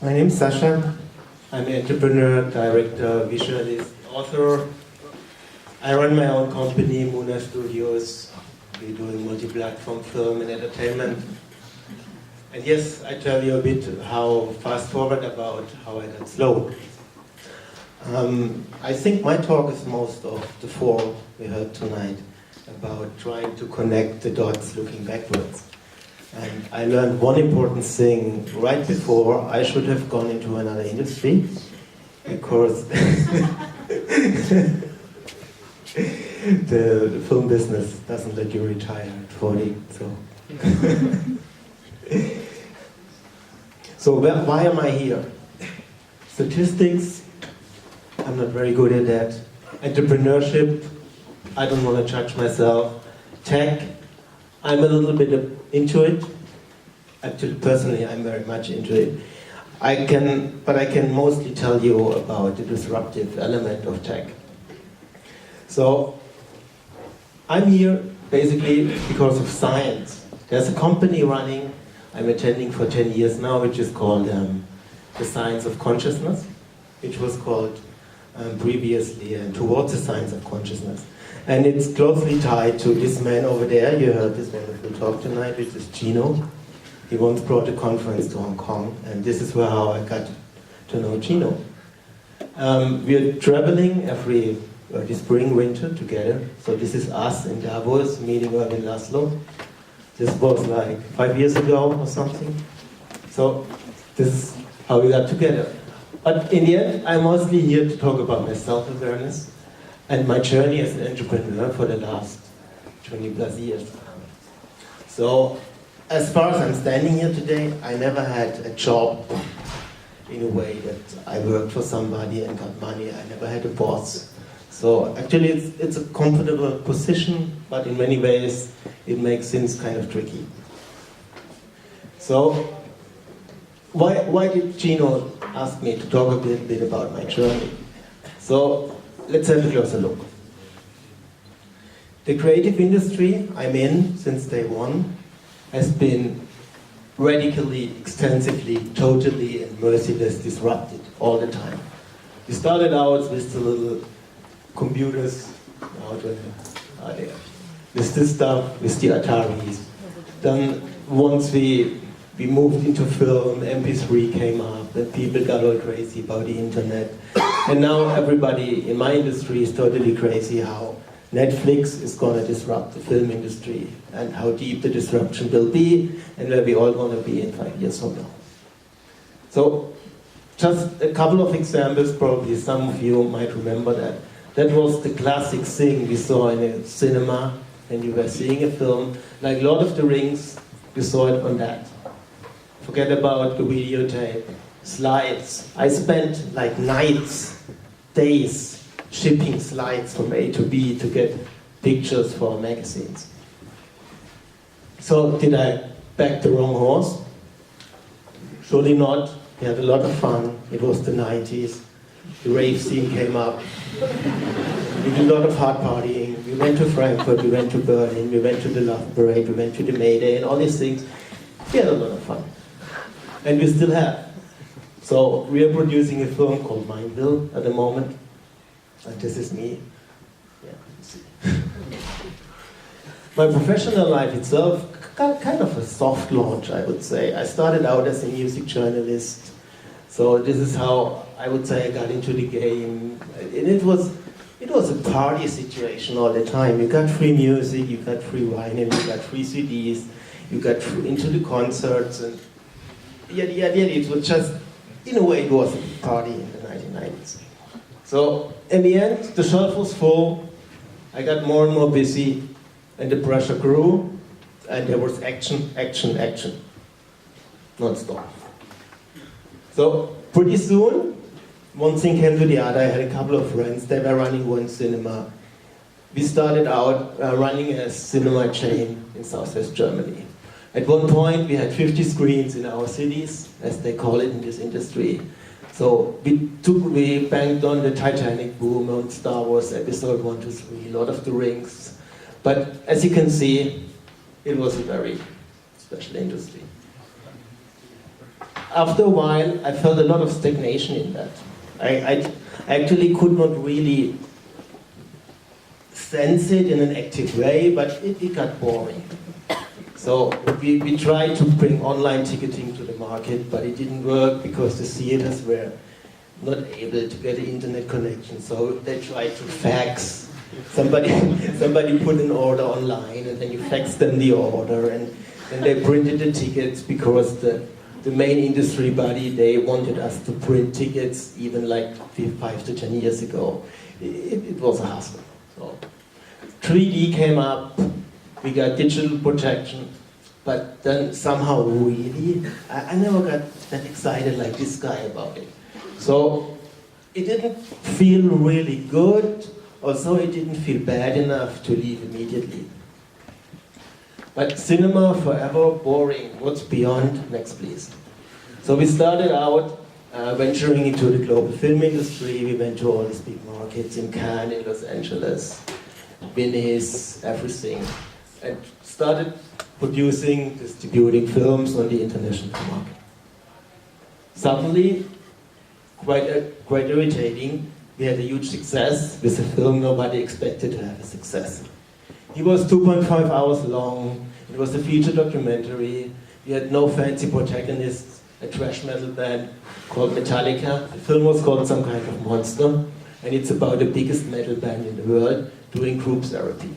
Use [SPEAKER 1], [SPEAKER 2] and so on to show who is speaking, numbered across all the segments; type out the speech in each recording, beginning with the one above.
[SPEAKER 1] My name is Sascha. I'm an entrepreneur, director, visualist, author. I run my own company, Muna Studios. We're doing multi-platform film and entertainment. And yes, I tell you a bit how fast forward about how I got slow. I think my talk is most of the four we heard tonight about trying to connect the dots looking backwards. And I learned one important thing right before I should have gone into another industry, because the film business doesn't let you retire at 40. So why am I here? Statistics, I'm not very good at that. Entrepreneurship, I don't want to judge myself. Tech, I'm a little bit into it. Actually, personally, I'm very much into it. But I can mostly tell you about the disruptive element of tech. So, I'm here basically because of science. There's a company running, I'm attending for 10 years now, which is called the Science of Consciousness, which was called previously Towards the Science of Consciousness. And it's closely tied to this man over there. You heard this wonderful talk tonight, which is Gino. He once brought a conference to Hong Kong, and this is how I got to know Gino. We're traveling every spring, winter together. So this is us in Davos, meeting in Laszlo. This was like 5 years ago or something. So this is how we got together. But in the end, I'm mostly here to talk about my self-awareness and my journey as an entrepreneur for the last 20 plus years. So, as far as I'm standing here today, I never had a job in a way that I worked for somebody and got money. I never had a boss. So actually it's a comfortable position, but in many ways it makes things kind of tricky. So, why did Gino ask me to talk a bit about my journey? So, let's have a closer look. The creative industry I'm in since day one has been radically, extensively, totally and merciless disrupted all the time. We started out with the little computers, with this stuff, with the Ataris. Then once we moved into film, MP3 came up, and people got all crazy about the internet. And now everybody in my industry is totally crazy how Netflix is going to disrupt the film industry and how deep the disruption will be and where we all want to be in 5 years from now. So just a couple of examples, probably some of you might remember that. That was the classic thing we saw in a cinema when you were seeing a film. Like Lord of the Rings, you saw it on that. Forget about the videotape, slides. I spent like nights, days, shipping slides from A to B to get pictures for magazines. So did I back the wrong horse? Surely not. We had a lot of fun. It was the 90s. The rave scene came up. We did a lot of hard partying. We went to Frankfurt, we went to Berlin, we went to the Love Parade, we went to the May Day and all these things. We had a lot of fun. And we still have. So we are producing a film called Mindville at the moment. And this is me. Yeah, you see. My professional life itself got kind of a soft launch, I would say. I started out as a music journalist. So this is how I would say I got into the game. And it was a party situation all the time. You got free music, you got free wine, and you got free CDs, you got into the concerts, and it was just, in a way, it was a party in the 1990s. So, in the end, the shelf was full, I got more and more busy, and the pressure grew, and there was action, action, action, non-stop. So, pretty soon, one thing came to the other. I had a couple of friends, they were running one cinema. We started out running a cinema chain in southwest Germany. At one point, we had 50 screens in our cities, as they call it in this industry. So we banked on the Titanic boom, on Star Wars episode 1 to 3, Lord of the Rings. But as you can see, it was a very special industry. after a while, I felt a lot of stagnation in that. I actually could not really sense it in an active way, but it got boring. So we tried to bring online ticketing to the market, but it didn't work because the theaters were not able to get an internet connection. So they tried to fax. Somebody put an order online, and then you fax them the order, and then they printed the tickets because the main industry body, they wanted us to print tickets even like 5 to 10 years ago. It was a hassle. So 3D came up, we got digital projection, but then somehow really, I never got that excited like this guy about it. So it didn't feel really good, also it didn't feel bad enough to leave immediately. But cinema forever, boring, what's beyond? Next please. So we started out venturing into the global film industry. We went to all these big markets in Cannes, in Los Angeles, Venice, everything. And started producing, distributing films on the international market. Suddenly, quite irritating, we had a huge success with a film nobody expected to have a success. It was 2.5 hours long, it was a feature documentary, we had no fancy protagonists, a thrash metal band called Metallica. The film was called Some Kind of Monster, and it's about the biggest metal band in the world doing group therapy.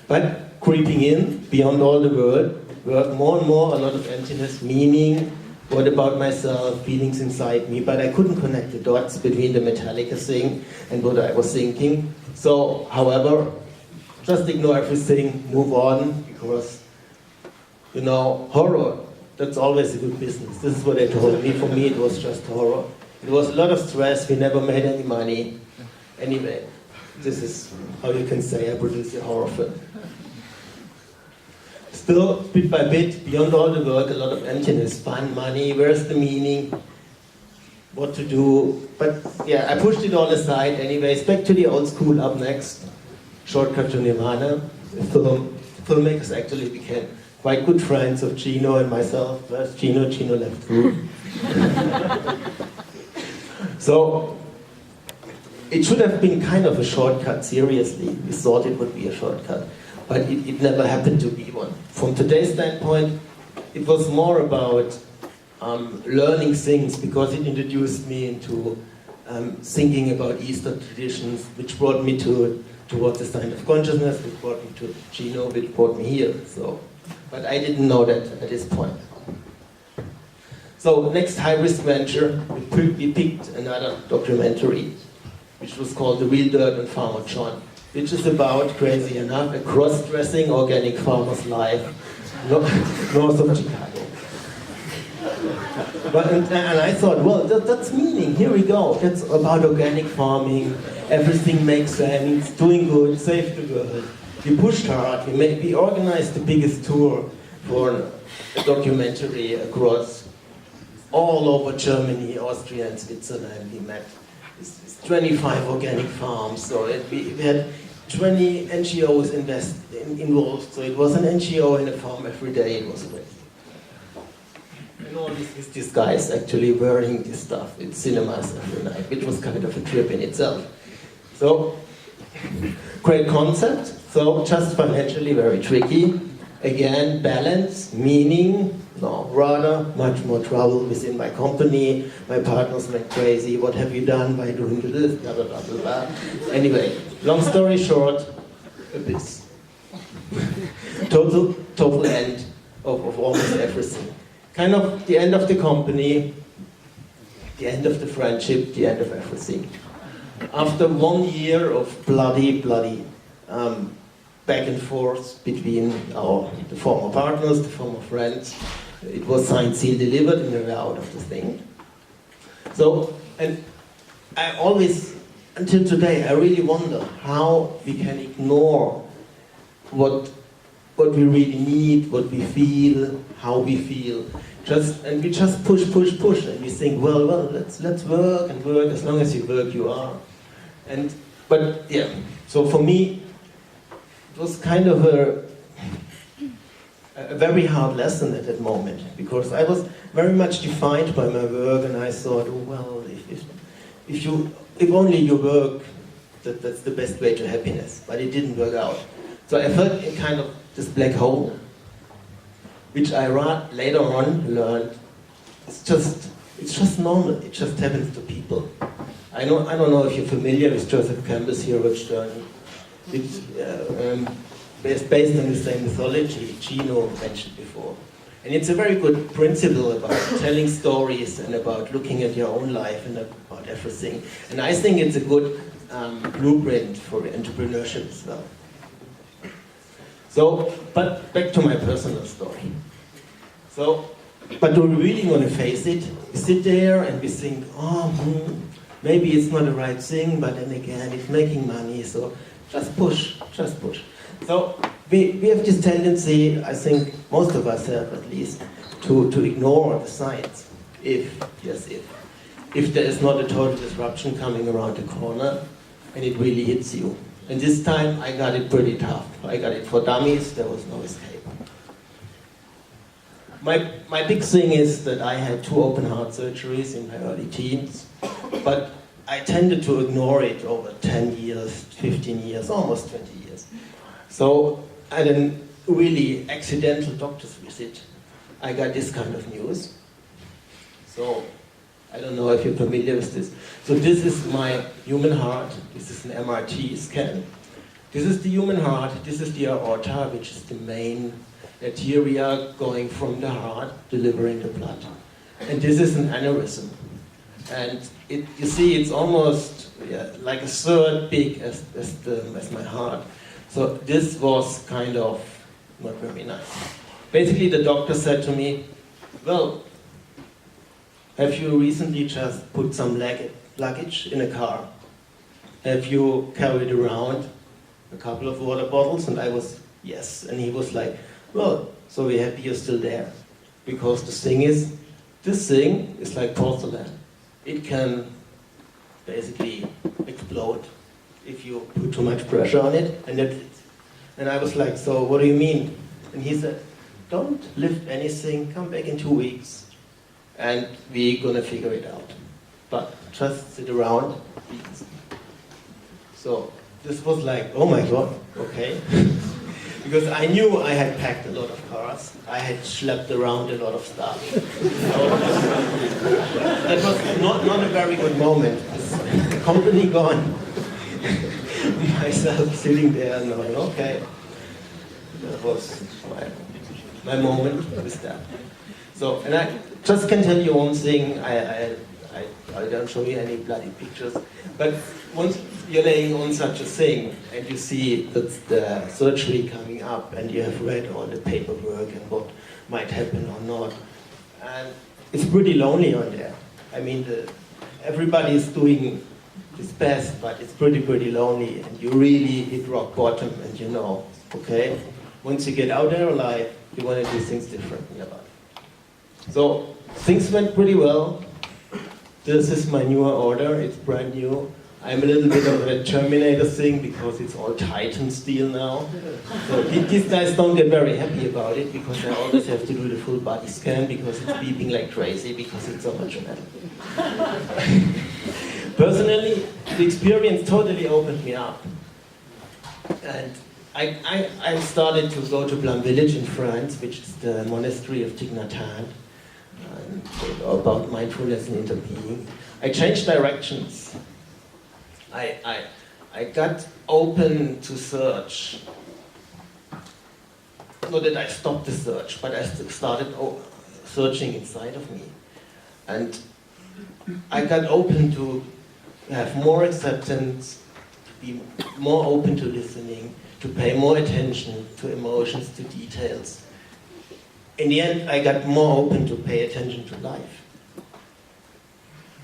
[SPEAKER 1] But creeping in, beyond all the world, more and more, a lot of emptiness, meaning, what about myself, feelings inside me, but I couldn't connect the dots between the Metallica thing and what I was thinking. So, however, just ignore everything, move on, because, you know, horror, that's always a good business. This is what they told me. For me, it was just horror. It was a lot of stress, we never made any money. Anyway, this is how you can say I produced a horror film. Still, bit by bit, beyond all the work, a lot of emptiness, fun, money, where's the meaning, what to do. But yeah, I pushed it all aside anyways. Back to the old school up next. Shortcut to Nirvana. Filmmakers actually became quite good friends of Gino and myself. First Gino left group. So, it should have been kind of a shortcut, seriously. We thought it would be a shortcut. But it never happened to be one. From today's standpoint, it was more about learning things, because it introduced me into thinking about Eastern traditions, which brought me towards the sign of consciousness, which brought me to Gino, which brought me here. So, but I didn't know that at this point. So next high-risk venture, we picked another documentary, which was called The Real Dirt on Farmer John, which is about, crazy enough, a cross-dressing organic farmer's life north of Chicago. And I thought, well, that's meaning, here we go. That's about organic farming, everything makes sense, doing good, save the world. We pushed hard, we organized the biggest tour for a documentary across all over Germany, Austria, and Switzerland. We met 25 organic farms, so we had 20 NGOs involved, so it was an NGO in a farm every day, it was great. And all these guys actually wearing this stuff in cinemas every night, which was kind of a trip in itself. So, great concept, so just financially very tricky. Again, balance, meaning, no, rather much more trouble within my company. My partners went crazy. What have you done by doing this? Blah, blah, blah, blah, blah. Anyway, long story short, abyss. Total end of almost everything. Kind of the end of the company, the end of the friendship, the end of everything. After 1 year of bloody back and forth between the former partners, the former friends, it was signed, sealed, delivered, and we were out of the thing. So, and I always, until today, I really wonder how we can ignore what we really need, what we feel, how we feel. And we just push, and we think, well, let's work and work. As long as you work, you are. But yeah, so for me, was kind of a very hard lesson at that moment, because I was very much defined by my work, and I thought, oh, well, if only you work, that's the best way to happiness. But it didn't work out. So I felt in kind of this black hole, which I later on learned it's just normal. It just happens to people. I don't know if you're familiar with Joseph Campbell's hero journey. It's based on the same mythology Gino mentioned before. And it's a very good principle about telling stories and about looking at your own life and about everything. And I think it's a good blueprint for entrepreneurship as well. So, but back to my personal story. So, but do we really want to face it? We sit there and we think, maybe it's not the right thing, but then again, it's making money, so just push. So we have this tendency, I think most of us have at least, to ignore the science. If there is not a total disruption coming around the corner and it really hits you. And this time I got it pretty tough. I got it for dummies, there was no escape. My big thing is that I had 2 open heart surgeries in my early teens, but I tended to ignore it over 10 years, 15 years, almost 20 years. So at a really accidental doctor's visit, I got this kind of news. So I don't know if you're familiar with this. So this is my human heart. This is an MRT scan. This is the human heart. This is the aorta, which is the main arteria going from the heart, delivering the blood. And this is an aneurysm. And you see, it's almost like a third big as my heart. So this was kind of not very nice. Basically, the doctor said to me, well, have you recently just put some luggage in a car? Have you carried around a couple of water bottles? And I was, yes. And he was like, well, so we're happy you're still there. Because the thing is, this thing is like porcelain. It can basically explode if you put too much pressure on it, and that's it. And I was like, so what do you mean? And he said, don't lift anything, come back in 2 weeks, and we're gonna figure it out. But just sit around. So this was like, oh my God, okay. Because I knew I had packed a lot of cars. I had schlepped around a lot of stuff. So that was not a very good moment. The company gone. Myself sitting there knowing, okay. That was my moment with that. So, and I just can tell you one thing. I don't show you any bloody pictures, but once you're laying on such a thing and you see that the surgery coming up and you have read all the paperwork and what might happen or not, and it's pretty lonely on there. I mean, everybody is doing his best, but it's pretty lonely, and you really hit rock bottom, and you know, okay, once you get out there alive, you want to do things differently about it. So things went pretty well. This is my newer order, it's brand new. I'm a little bit of a Terminator thing because it's all Titan steel now. So these guys don't get very happy about it because I always have to do the full body scan because it's beeping like crazy because it's so much metal. Personally, the experience totally opened me up. And I started to go to Plum Village in France, which is the monastery of Thich Nhat Hanh, about mindfulness and interbeing. I changed directions. I got open to search. Not that I stopped the search, but I started searching inside of me. And I got open to have more acceptance, to be more open to listening, to pay more attention to emotions, to details. In the end, I got more open to pay attention to life.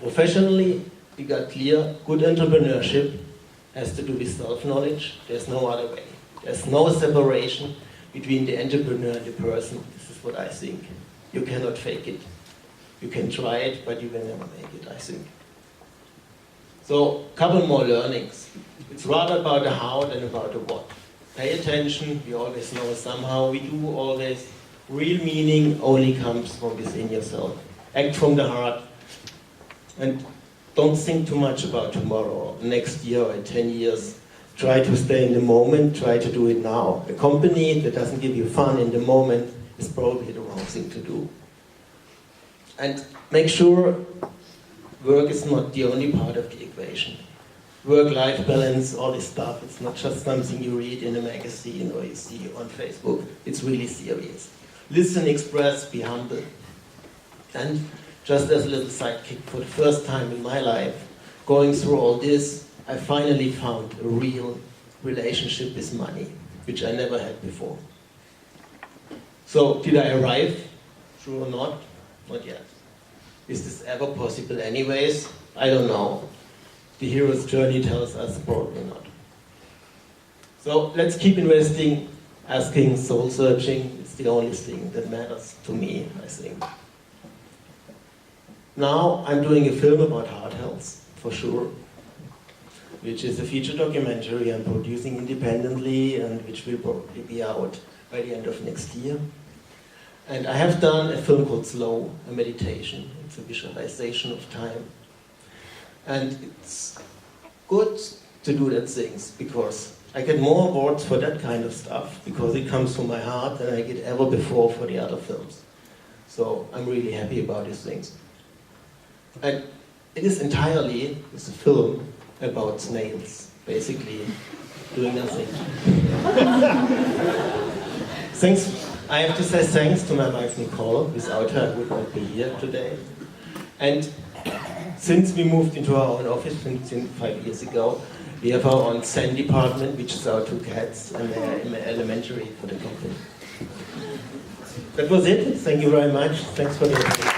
[SPEAKER 1] Professionally, we got clear, good entrepreneurship has to do with self-knowledge. There's no other way. There's no separation between the entrepreneur and the person. This is what I think. You cannot fake it. You can try it, but you will never make it, I think. So, a couple more learnings. It's rather about the how than about the what. pay attention, we always know somehow we do always. Real meaning only comes from within yourself. Act from the heart, and don't think too much about tomorrow, or next year, or 10 years. Try to stay in the moment, try to do it now. A company that doesn't give you fun in the moment is probably the wrong thing to do. And make sure work is not the only part of the equation. Work-life balance, all this stuff, it's not just something you read in a magazine or you see on Facebook. It's really serious. Listen, express, be humble. And just as a little sidekick, for the first time in my life, going through all this, I finally found a real relationship with money, which I never had before. So, did I arrive? Sure or not? Not yet. Is this ever possible anyways? I don't know. The hero's journey tells us probably not. So, let's keep investing, asking, soul-searching. It's the only thing that matters to me, I think. Now, I'm doing a film about heart health, for sure, which is a feature documentary I'm producing independently and which will probably be out by the end of next year. And I have done a film called Slow, a meditation. It's a visualization of time. And it's good to do that things because I get more awards for that kind of stuff because it comes from my heart than I get ever before for the other films. So I'm really happy about these things. And it is entirely, it's a film about snails, basically doing nothing. Thanks, I have to say thanks to my wife Nicole. Without her I would not be here today. And since we moved into our own office 5 years ago, we have our own Zen department, which is our 2 cats, and they are in the elementary for the company. That was it. Thank you very much. Thanks for the attention.